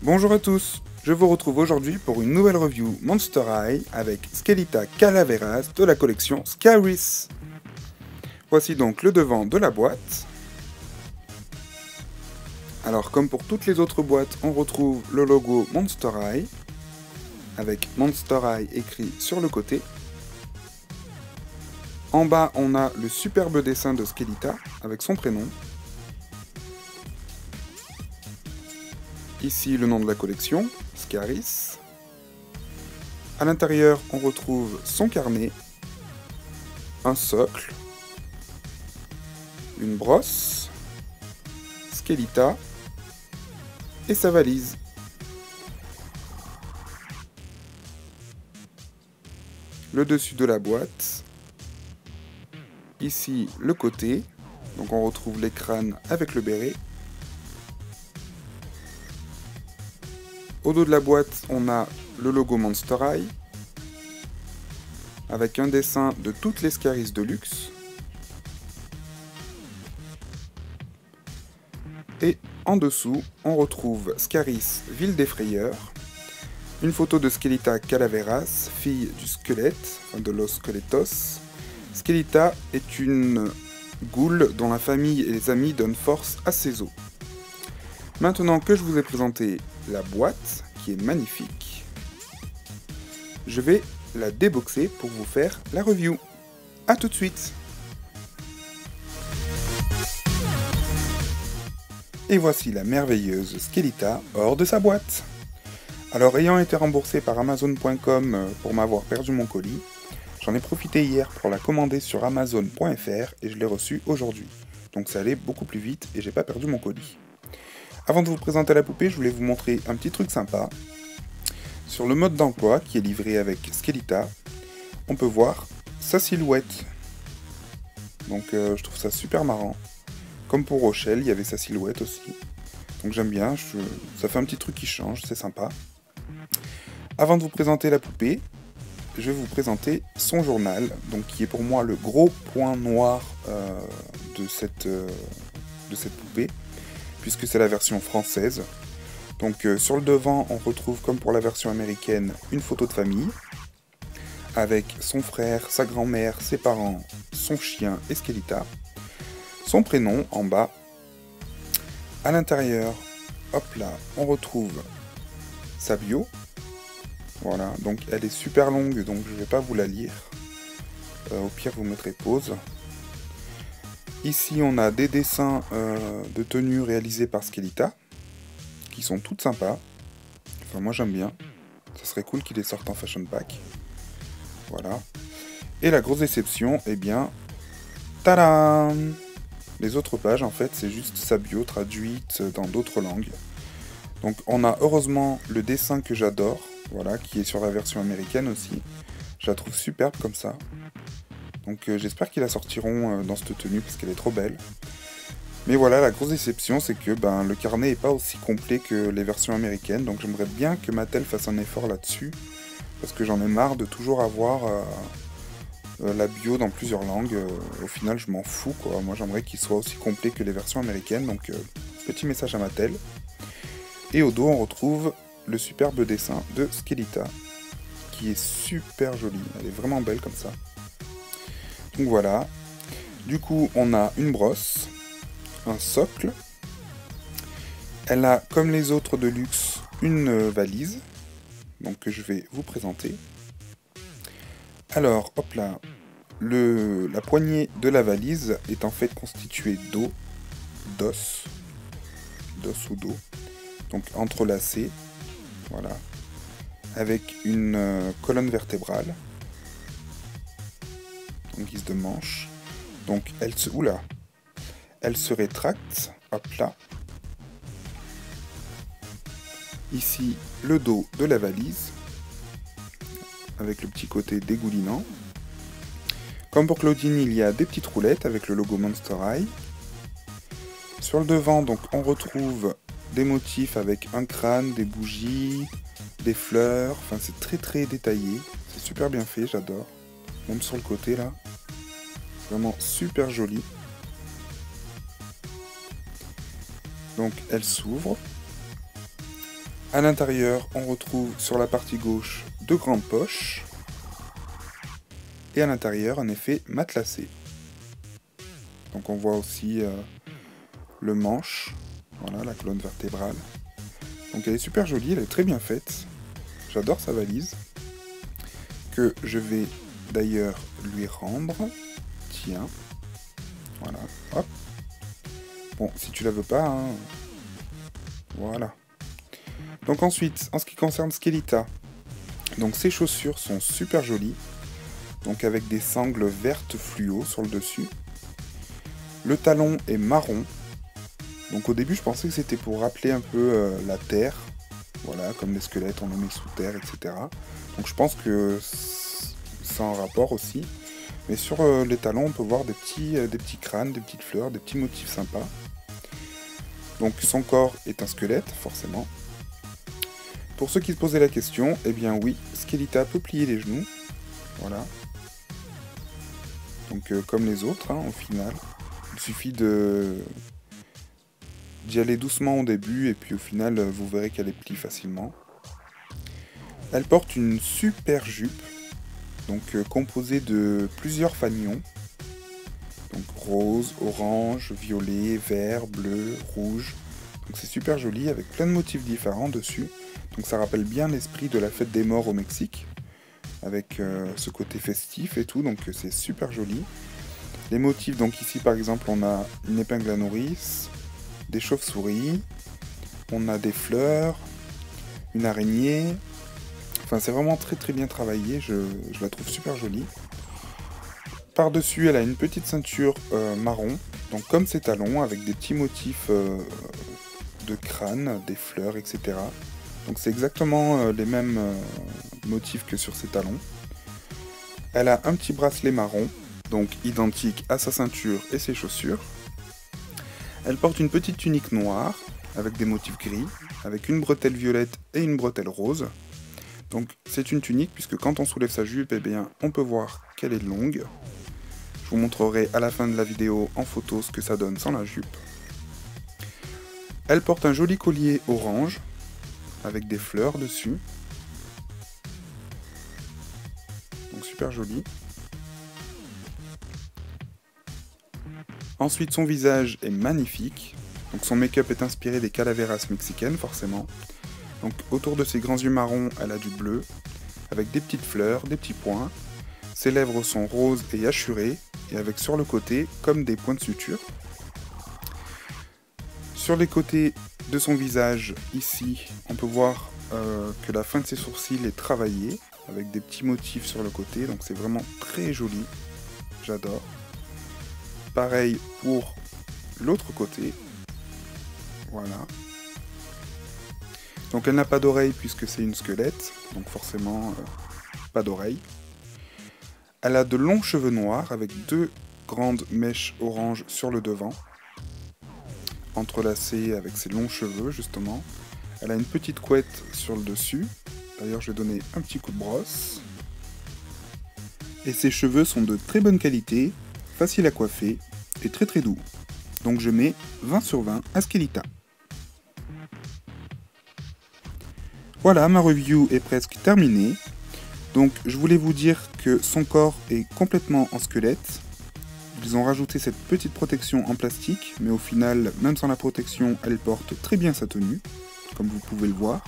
Bonjour à tous, je vous retrouve aujourd'hui pour une nouvelle review Monster High avec Skelita Calaveras de la collection Scaris. Voici donc le devant de la boîte. Alors comme pour toutes les autres boîtes, on retrouve le logo Monster High avec Monster High écrit sur le côté. En bas, on a le superbe dessin de Skelita avec son prénom. Ici le nom de la collection, Scaris. À l'intérieur, on retrouve son carnet, un socle, une brosse, Skelita et sa valise. Le dessus de la boîte. Ici le côté, donc on retrouve les crânes avec le béret. Au dos de la boîte, on a le logo Monster High, avec un dessin de toutes les Scaris de luxe. Et en dessous, on retrouve Scaris, ville des frayeurs, une photo de Skelita Calaveras, fille du squelette, de Los Skeletos. Skelita est une goule dont la famille et les amis donnent force à ses os. Maintenant que je vous ai présenté la boîte, qui est magnifique, je vais la déboxer pour vous faire la review. A tout de suite. Et voici la merveilleuse Skelita hors de sa boîte. Alors ayant été remboursé par Amazon.com pour m'avoir perdu mon colis, j'en ai profité hier pour la commander sur Amazon.fr et je l'ai reçue aujourd'hui. Donc ça allait beaucoup plus vite et j'ai pas perdu mon colis. Avant de vous présenter la poupée, je voulais vous montrer un petit truc sympa. Sur le mode d'emploi qui est livré avec Skelita, on peut voir sa silhouette. Donc je trouve ça super marrant. Comme pour Rochelle, il y avait sa silhouette aussi. Donc j'aime bien, ça fait un petit truc qui change, c'est sympa. Avant de vous présenter la poupée, je vais vous présenter son journal, donc qui est pour moi le gros point noir de cette poupée, puisque c'est la version française. Donc sur le devant, on retrouve comme pour la version américaine une photo de famille, avec son frère, sa grand-mère, ses parents, son chien et Skelita. Son prénom en bas. À l'intérieur, hop là, on retrouve sa bio. Voilà, donc elle est super longue, donc je ne vais pas vous la lire. Au pire, vous mettrez pause. Ici, on a des dessins de tenues réalisés par Skelita, qui sont toutes sympas. Enfin, moi j'aime bien. Ça serait cool qu'il les sorte en fashion pack. Voilà. Et la grosse déception, eh bien, tadam! Les autres pages, en fait, c'est juste sa bio traduite dans d'autres langues. Donc on a heureusement le dessin que j'adore, voilà, qui est sur la version américaine aussi. Je la trouve superbe comme ça. Donc j'espère qu'ils la sortiront dans cette tenue parce qu'elle est trop belle. Mais voilà, la grosse déception, c'est que le carnet n'est pas aussi complet que les versions américaines. Donc j'aimerais bien que Mattel fasse un effort là-dessus. Parce que j'en ai marre de toujours avoir la bio dans plusieurs langues. Au final, je m'en fous, quoi. Moi, j'aimerais qu'il soit aussi complet que les versions américaines. Donc petit message à Mattel. Et au dos, on retrouve le superbe dessin de Skelita, qui est super joli. Elle est vraiment belle comme ça. Donc voilà. Du coup, on a une brosse, un socle. Elle a, comme les autres de luxe, une valise, donc que je vais vous présenter. Alors, hop là, la poignée de la valise est en fait constituée d'os ou d'os, donc entrelacé, voilà, avec une colonne vertébrale, en guise de manche. Donc elle se rétracte, hop là. Ici le dos de la valise, avec le petit côté dégoulinant. Comme pour Claudine, il y a des petites roulettes avec le logo Monster High. Sur le devant, donc, on retrouve des motifs avec un crâne, des bougies, des fleurs. Enfin, c'est très très détaillé. C'est super bien fait, j'adore. Même sur le côté là. Vraiment super joli. Donc elle s'ouvre. À l'intérieur, on retrouve sur la partie gauche deux grandes poches. Et à l'intérieur, un effet matelassé. Donc on voit aussi le manche, voilà, la colonne vertébrale. Donc elle est super jolie, elle est très bien faite. J'adore sa valise. Que je vais d'ailleurs lui rendre. Tiens. Voilà, hop. Bon, si tu la veux pas, hein. Voilà. Donc ensuite, en ce qui concerne Skelita, donc ses chaussures sont super jolies. Donc avec des sangles vertes fluo sur le dessus. Le talon est marron. Donc au début je pensais que c'était pour rappeler un peu la terre. Voilà, comme les squelettes on les met sous terre, etc. Donc je pense que c'est en rapport aussi. Mais sur les talons on peut voir des petits crânes, des petites fleurs, des petits motifs sympas. Donc son corps est un squelette, forcément. Pour ceux qui se posaient la question, eh bien oui, Skelita peut plier les genoux. Voilà. Donc comme les autres, hein, au final. Il suffit d'y aller doucement au début et puis au final vous verrez qu'elle est plie facilement. Elle porte une super jupe, donc composée de plusieurs fanions. Donc rose, orange, violet, vert, bleu, rouge. Donc c'est super joli avec plein de motifs différents dessus. Donc ça rappelle bien l'esprit de la fête des morts au Mexique. Avec ce côté festif et tout, donc c'est super joli. Les motifs, donc ici par exemple on a une épingle à nourrice, des chauves-souris, on a des fleurs, une araignée. Enfin c'est vraiment très très bien travaillé, je la trouve super jolie. Par-dessus elle a une petite ceinture marron, donc comme ses talons, avec des petits motifs de crâne, des fleurs, etc. Donc c'est exactement les mêmes motifs que sur ses talons. Elle a un petit bracelet marron, donc identique à sa ceinture et ses chaussures. Elle porte une petite tunique noire, avec des motifs gris, avec une bretelle violette et une bretelle rose. Donc c'est une tunique puisque quand on soulève sa jupe, eh bien, on peut voir qu'elle est longue. Je vous montrerai à la fin de la vidéo en photo ce que ça donne sans la jupe. Elle porte un joli collier orange, avec des fleurs dessus. Donc super joli. Ensuite, son visage est magnifique. Donc son make-up est inspiré des calaveras mexicaines, forcément. Donc autour de ses grands yeux marrons, elle a du bleu, avec des petites fleurs, des petits points. Ses lèvres sont roses et hachurées, et avec sur le côté, comme des points de suture. Sur les côtés de son visage, ici, on peut voir que la fin de ses sourcils est travaillée, avec des petits motifs sur le côté, donc c'est vraiment très joli. J'adore. Pareil pour l'autre côté. Voilà. Donc elle n'a pas d'oreille puisque c'est une squelette, donc forcément pas d'oreille. Elle a de longs cheveux noirs avec deux grandes mèches oranges sur le devant, entrelacées avec ses longs cheveux justement. Elle a une petite couette sur le dessus. D'ailleurs je vais donner un petit coup de brosse. Et ses cheveux sont de très bonne qualité, facile à coiffer et très très doux. Donc je mets 20 sur 20 à Skelita. Voilà, ma review est presque terminée. Donc je voulais vous dire que son corps est complètement en squelette. Ils ont rajouté cette petite protection en plastique, mais au final, même sans la protection, elle porte très bien sa tenue, comme vous pouvez le voir.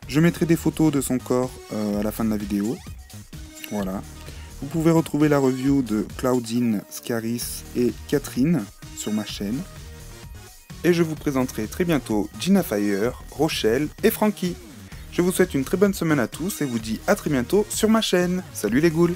Je mettrai des photos de son corps à la fin de la vidéo. Voilà. Vous pouvez retrouver la review de Claudine, Scaris et Catherine sur ma chaîne. Et je vous présenterai très bientôt Gina Fire, Rochelle et Frankie. Je vous souhaite une très bonne semaine à tous et vous dis à très bientôt sur ma chaîne. Salut les ghouls!